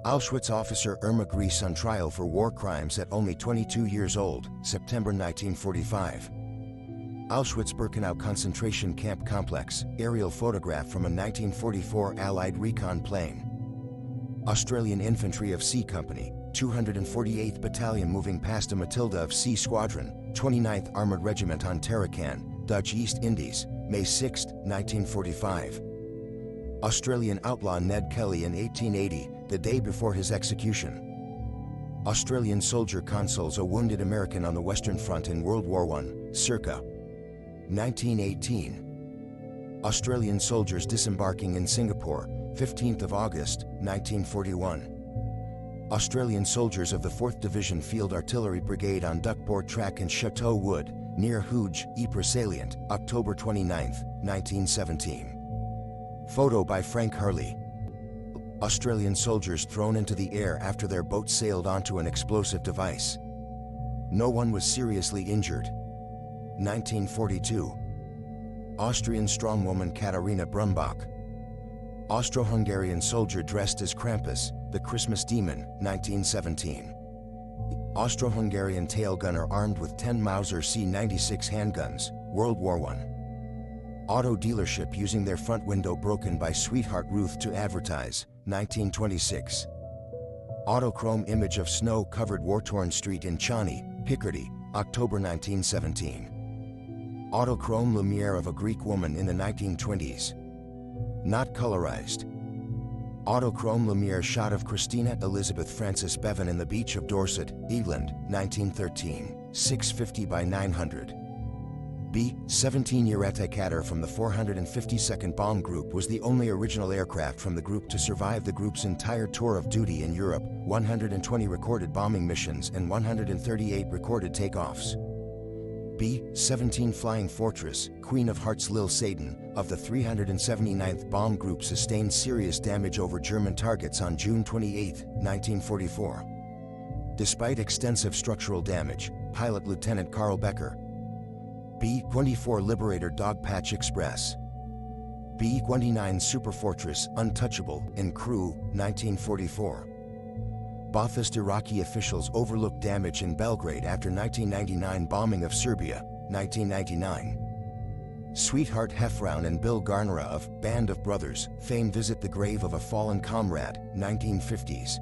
Auschwitz officer Irma Gries on trial for war crimes at only 22 years old, September 1945. Auschwitz-Birkenau concentration camp complex, aerial photograph from a 1944 Allied recon plane. Australian Infantry of C Company, 248th Battalion moving past a Matilda of C Squadron, 29th Armoured Regiment on Tarakan, Dutch East Indies, May 6, 1945. Australian outlaw Ned Kelly in 1880, the day before his execution. Australian soldier consoles a wounded American on the Western Front in World War I, circa 1918. Australian soldiers disembarking in Singapore, 15th of August, 1941. Australian soldiers of the 4th Division Field Artillery Brigade on Duckboard Track in Chateau Wood, near Hooge, Ypres Salient, October 29, 1917. Photo by Frank Hurley. Australian soldiers thrown into the air after their boat sailed onto an explosive device. No one was seriously injured. 1942. Austrian strongwoman Katharina Brumbach. Austro-Hungarian soldier dressed as Krampus, the Christmas demon, 1917. Austro-Hungarian tail gunner armed with 10 Mauser C-96 handguns, World War I. Auto dealership using their front window broken by Sweetheart Ruth to advertise, 1926. Autochrome image of snow-covered war-torn street in Chani, Picardy, October 1917. Autochrome Lumiere of a Greek woman in the 1920s. Not colorized. Autochrome Lumiere shot of Christina Elizabeth Frances Bevan in the beach of Dorset, England, 1913, 650 by 900. B-17 Uratikatter from the 452nd Bomb Group was the only original aircraft from the group to survive the group's entire tour of duty in Europe, 120 recorded bombing missions and 138 recorded takeoffs. B-17 Flying Fortress, Queen of Hearts Lil Satan, of the 379th Bomb Group sustained serious damage over German targets on June 28, 1944. Despite extensive structural damage, pilot Lieutenant Carl Becker. B-24 Liberator Dogpatch Express. B-29 Superfortress Untouchable in Crew, 1944. Ba'athist Iraqi officials overlooked damage in Belgrade after 1999 bombing of Serbia, 1999. Sweetheart Heffrown and Bill Garnera of Band of Brothers fame visit the grave of a fallen comrade, 1950s.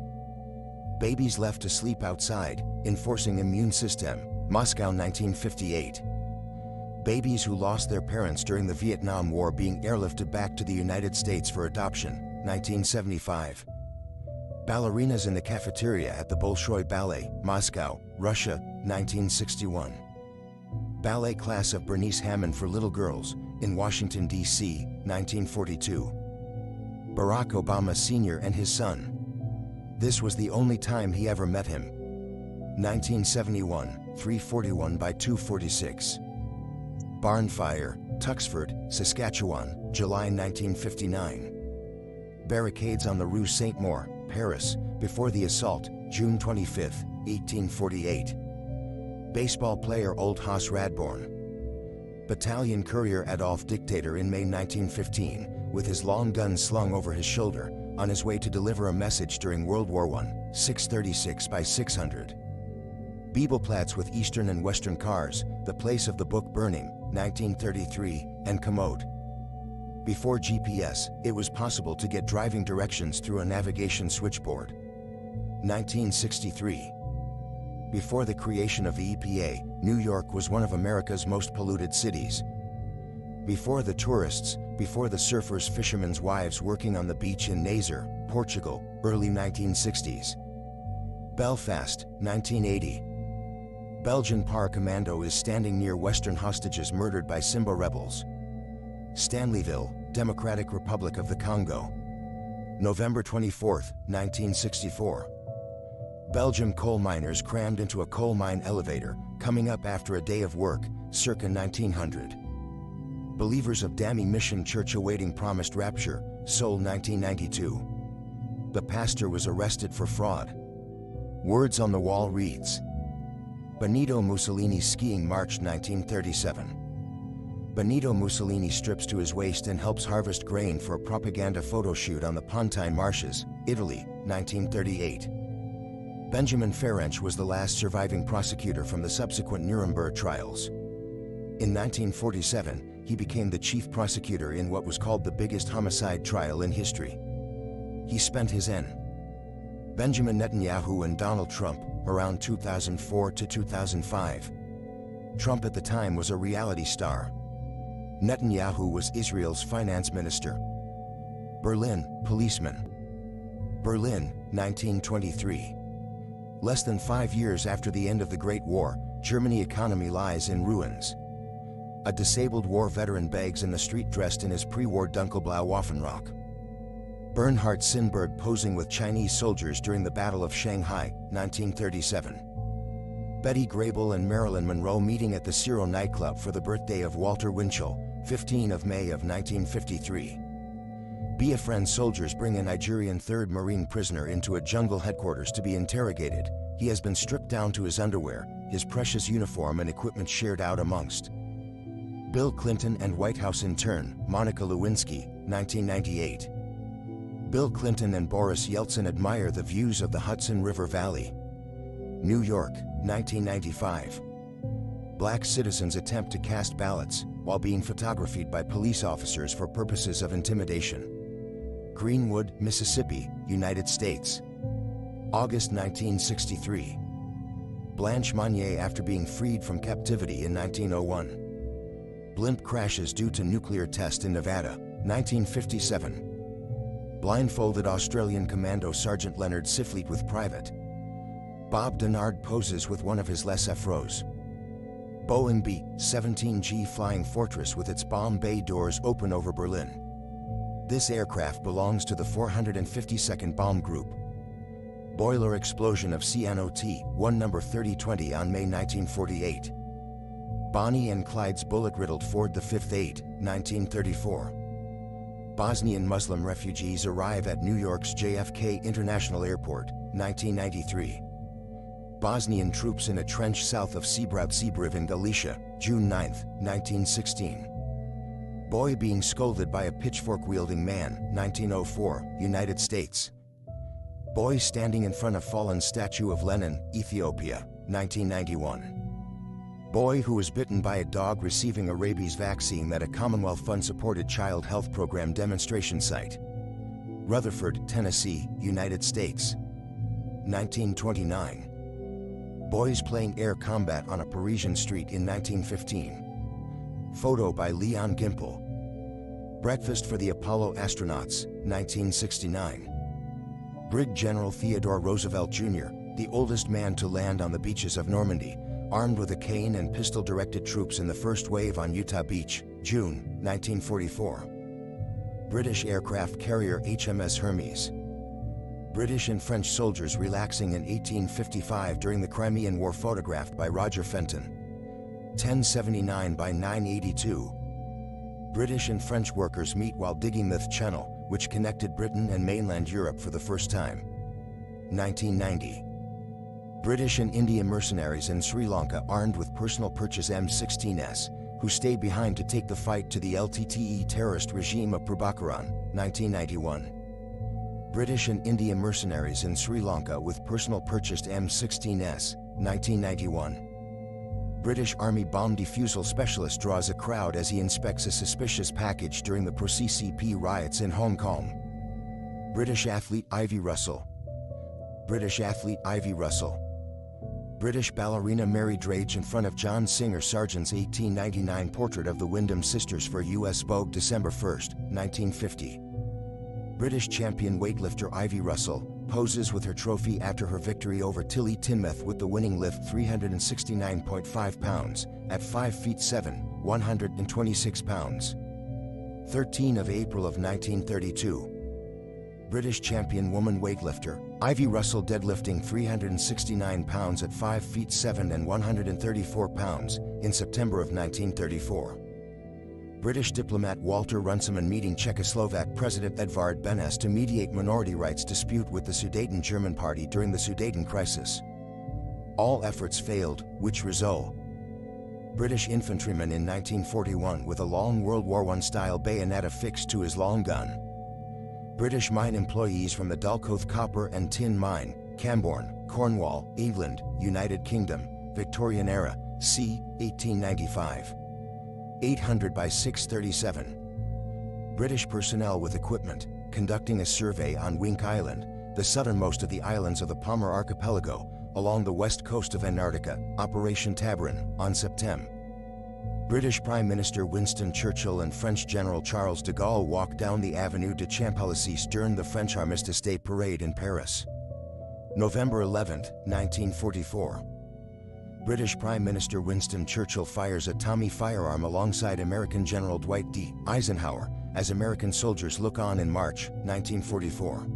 Babies left to sleep outside, enforcing immune system, Moscow 1958. Babies who lost their parents during the Vietnam War being airlifted back to the United States for adoption, 1975. Ballerinas in the cafeteria at the Bolshoi Ballet, Moscow, Russia, 1961. Ballet class of Bernice Hammond for little girls, in Washington, D.C., 1942. Barack Obama Sr. and his son. This was the only time he ever met him. 1971, 341 by 246. Barn fire, Tuxford, Saskatchewan, July 1959. Barricades on the Rue Saint-Maur, Paris, before the assault, June 25, 1848. Baseball player Old Hoss Radbourne. Battalion courier Adolf Dictator in May 1915, with his long gun slung over his shoulder, on his way to deliver a message during World War I, 636 by 600. Bibelplatz with Eastern and Western cars, the place of the book burning, 1933, and Commode. Before GPS, it was possible to get driving directions through a navigation switchboard. 1963. Before the creation of the EPA, New York was one of America's most polluted cities. Before the tourists, before the surfers' fishermen's wives working on the beach in Nazar, Portugal, early 1960s. Belfast, 1980. Belgian paracommando is standing near Western hostages murdered by Simba rebels. Stanleyville, Democratic Republic of the Congo. November 24, 1964. Belgium coal miners crammed into a coal mine elevator, coming up after a day of work, circa 1900. Believers of Dami Mission Church awaiting promised rapture, Seoul 1992. The pastor was arrested for fraud. Words on the wall reads, Benito Mussolini's skiing march 1937. Benito Mussolini strips to his waist and helps harvest grain for a propaganda photo shoot on the Pontine Marshes, Italy, 1938. Benjamin Ferencz was the last surviving prosecutor from the subsequent Nuremberg trials. In 1947, he became the chief prosecutor in what was called the biggest homicide trial in history. He spent his N. Benjamin Netanyahu and Donald Trump, around 2004 to 2005. Trump at the time was a reality star. Netanyahu was Israel's finance minister. Berlin, policeman. Berlin, 1923. Less than 5 years after the end of the Great War, Germany's economy lies in ruins. A disabled war veteran begs in the street dressed in his pre-war Dunkelblau Waffenrock. Bernhard Sinberg posing with Chinese soldiers during the Battle of Shanghai, 1937. Betty Grable and Marilyn Monroe meeting at the Ciro nightclub for the birthday of Walter Winchell, 15 of May of 1953. Biafran soldiers bring a Nigerian 3rd Marine prisoner into a jungle headquarters to be interrogated. He has been stripped down to his underwear, his precious uniform and equipment shared out amongst. Bill Clinton and White House intern, Monica Lewinsky, 1998. Bill Clinton and Boris Yeltsin admire the views of the Hudson River Valley. New York, 1995. Black citizens attempt to cast ballots while being photographed by police officers for purposes of intimidation. Greenwood, Mississippi, United States. August 1963. Blanche Monnier after being freed from captivity in 1901. Blimp crashes due to nuclear test in Nevada, 1957. Blindfolded Australian Commando Sergeant Leonard Siflete with Private. Bob Denard poses with one of his Les Afros. Boeing B-17G Flying Fortress with its bomb bay doors open over Berlin. This aircraft belongs to the 452nd Bomb Group. Boiler explosion of CNOT-1 number 3020 on May 1948. Bonnie and Clyde's bullet-riddled Ford V-8, 1934. Bosnian Muslim refugees arrive at New York's JFK International Airport, 1993. Bosnian troops in a trench south of Sebriv in Galicia, June 9, 1916. Boy being scolded by a pitchfork-wielding man, 1904, United States. Boy standing in front of fallen statue of Lenin, Ethiopia, 1991. Boy who was bitten by a dog receiving a rabies vaccine at a Commonwealth Fund-supported child health program demonstration site. Rutherford, Tennessee, United States. 1929. Boys playing air combat on a Parisian street in 1915. Photo by Leon Gimple. Breakfast for the Apollo astronauts, 1969. Brig General Theodore Roosevelt Jr., the oldest man to land on the beaches of Normandy, armed with a cane and pistol directed troops in the first wave on Utah Beach, June, 1944. British aircraft carrier HMS Hermes. British and French soldiers relaxing in 1855 during the Crimean War photographed by Roger Fenton. 1079 by 982. British and French workers meet while digging the Channel, which connected Britain and mainland Europe for the first time. 1990. British and Indian mercenaries in Sri Lanka armed with personal purchase M16s, who stayed behind to take the fight to the LTTE terrorist regime of Prabhakaran, 1991. British and Indian mercenaries in Sri Lanka with personal purchased M16s, 1991. British Army bomb defusal specialist draws a crowd as he inspects a suspicious package during the pro-CCP riots in Hong Kong. British athlete Ivy Russell. British athlete Ivy Russell. British ballerina Mary Drage in front of John Singer Sargent's 1899 portrait of the Wyndham sisters for U.S. Vogue December 1, 1950. British champion weightlifter Ivy Russell poses with her trophy after her victory over Tilly Tinmouth with the winning lift 369.5 pounds at 5 feet 7, 126 pounds. 13 of April of 1932. British champion woman weightlifter Ivy Russell deadlifting 369 pounds at 5 feet 7 and 134 pounds in September of 1934. British diplomat Walter Runciman meeting Czechoslovak President Edvard Beneš to mediate minority rights dispute with the Sudeten German Party during the Sudeten crisis. All efforts failed, which result. British infantryman in 1941 with a long World War I-style bayonet affixed to his long gun. British mine employees from the Dulcoath Copper and Tin Mine, Camborne, Cornwall, England, United Kingdom, Victorian era, c. 1895. 800 by 637. British personnel with equipment, conducting a survey on Wink Island, the southernmost of the islands of the Palmer Archipelago, along the west coast of Antarctica, Operation Tabarin, on September. British Prime Minister Winston Churchill and French General Charles de Gaulle walked down the Avenue de Champs-Élysées during the French Armistice Day Parade in Paris. November 11, 1944. British Prime Minister Winston Churchill fires a Tommy firearm alongside American General Dwight D. Eisenhower, as American soldiers look on in March, 1944.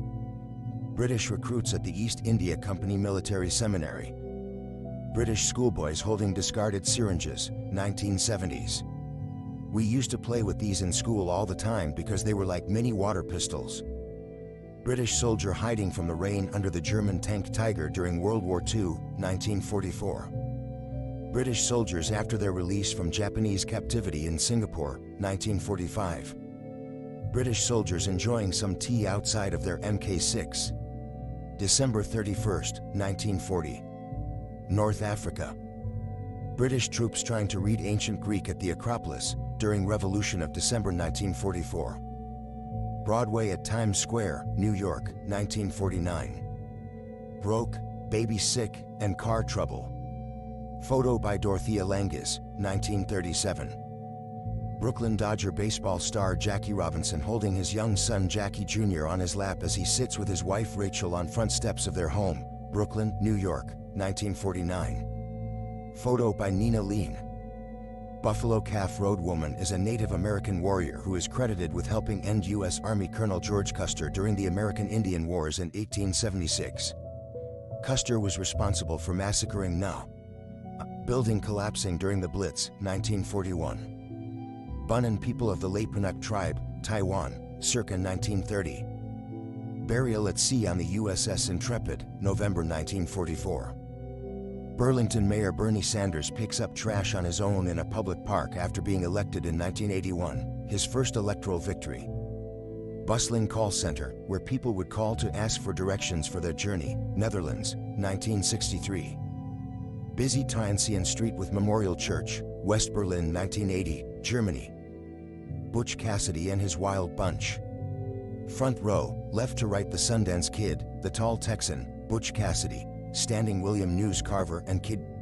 British recruits at the East India Company Military Seminary. British schoolboys holding discarded syringes, 1970s. We used to play with these in school all the time because they were like mini water pistols. British soldier hiding from the rain under the German tank Tiger during World War II, 1944. British soldiers after their release from Japanese captivity in Singapore, 1945. British soldiers enjoying some tea outside of their Mk6. December 31, 1940. North Africa. British troops trying to read ancient Greek at the Acropolis during Revolution of December 1944. Broadway at Times Square, New York, 1949. Broke, baby sick, and car trouble. Photo by Dorothea Langes, 1937. Brooklyn Dodger baseball star Jackie Robinson holding his young son Jackie Jr. on his lap as he sits with his wife Rachel on front steps of their home, Brooklyn, New York, 1949. Photo by Nina Lean. Buffalo Calf Road Woman is a Native American warrior who is credited with helping end U.S. Army Colonel George Custer during the American Indian Wars in 1876. Custer was responsible for massacring building collapsing during the Blitz, 1941. Bunun people of the Leipunuk tribe, Taiwan, circa 1930. Burial at sea on the USS Intrepid, November 1944. Burlington Mayor Bernie Sanders picks up trash on his own in a public park after being elected in 1981, his first electoral victory. Bustling call center, where people would call to ask for directions for their journey, Netherlands, 1963. Busy Tiensian Street with Memorial Church, West Berlin, 1980, Germany. Butch Cassidy and his Wild Bunch. Front row, left to right, the Sundance Kid, the tall Texan, Butch Cassidy, Standing William News Carver and Kid